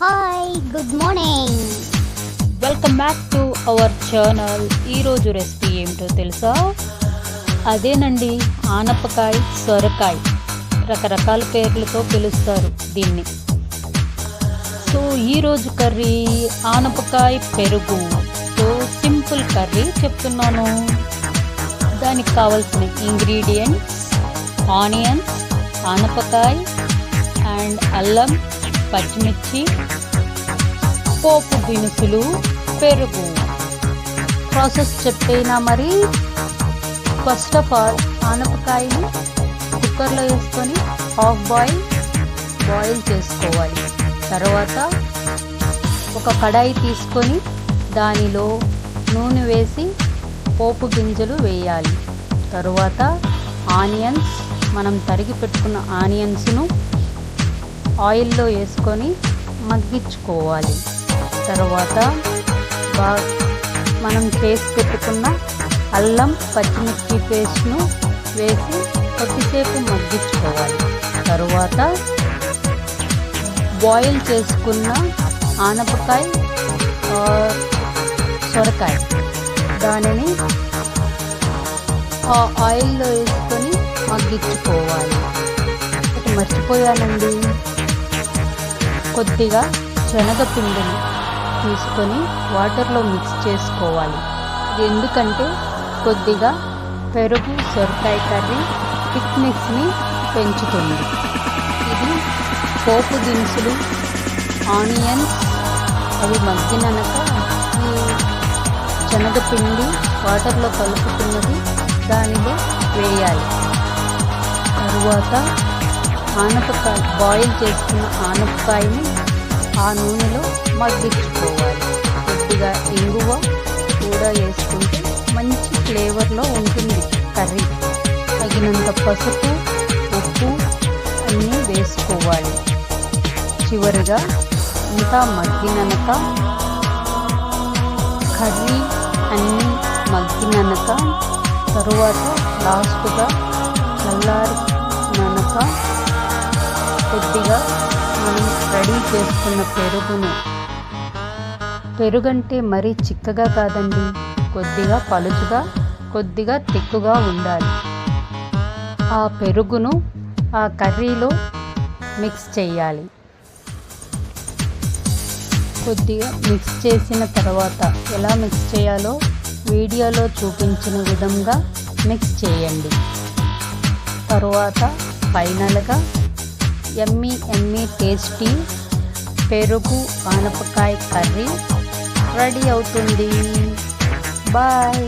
Hi good morning. Welcome back to our channel. ఈరోజు recipe ఏమిటో తెలుసా? అదేనండి, ఆనపకాయ సొరకాయ. రకరకాల పేర్లతో పిలుస్తారు దీన్ని. సో ఈరోజు కర్రీ ఆనపకాయ పెరుగు. సో సింపుల్ కర్రీ చెప్తున్నాను. దానికి కావాల్సిన ఇంగ్రీడియంట్స్: ఆనియన్స్, ఆనపకాయ అండ్ అల్లం, పచ్చిమిర్చి, పోపు దినుసులు, పెరుగు. ప్రాసెస్ చెప్పేనా మరి? ఫస్ట్ ఆఫ్ ఆల్ ఆనపకాయని కుక్కర్లో వేసుకొని హాఫ్ బాయిల్ చేసుకోవాలి. తర్వాత ఒక కడాయి తీసుకొని దానిలో నూనె వేసి పోపు గింజలు వేయాలి. తరువాత ఆనియన్స్, మనం తరిగి పెట్టుకున్న ఆనియన్స్ను ఆయిల్లో వేసుకొని మగ్గించుకోవాలి. తర్వాత మనం చేసి పెట్టుకున్న అల్లం పచ్చిమిర్చి పేస్ట్ను వేసి కొద్దిసేపు మగ్గించుకోవాలి. తరువాత బాయిల్ చేసుకున్న ఆనపకాయ సొరకాయ దానిని ఆ ఆయిల్లో వేసుకొని మగ్గించుకోవాలి. మర్చిపోయానండి, కొద్దిగా శనగపిండిని తీసుకొని వాటర్లో మిక్స్ చేసుకోవాలి. ఇది ఎందుకంటే కొద్దిగా పెరుగు సొరకాయ కర్రీ థిక్నెస్ని పెంచుతుంది. ఇది పోపు దినుసులు, ఆనియన్స్ అవి మగ్గినాక ఈ శనగపిండి వాటర్లో కలుపుకున్నది దానిలో వేయాలి. తరువాత ఆనపకాయ బాయిల్ చేసుకున్న ఆనపకాయని ఆ నూనెలో మగ్గించుకోవాలి. కొద్దిగా ఇంగువ కూడా వేసుకుంటే మంచి ఫ్లేవర్లో ఉంటుంది కర్రీ. తగినంత పసుపు, ఉప్పు అన్నీ వేసుకోవాలి. చివరిగా అంతా మగ్గినక కర్రీ అన్నీ మగ్గినక తరువాత లాస్ట్గా చల్లారినక కొద్దిగా మనం రెడీ చేసుకున్న పెరుగంటే మరీ చిక్కగా కాదండి, కొద్దిగా పలుచుగా, కొద్దిగా తిక్కుగా ఉండాలి. ఆ పెరుగును ఆ కర్రీలో మిక్స్ చేయాలి. కొద్దిగా మిక్స్ చేసిన తర్వాత ఎలా మిక్స్ చేయాలో వీడియోలో చూపించిన విధంగా మిక్స్ చేయండి. తరువాత ఫైనల్గా ఎమ్మీ టేస్టీ పెరుగు ఆనపకాయ కర్రీ రెడీ అవుతుంది. బాయ్.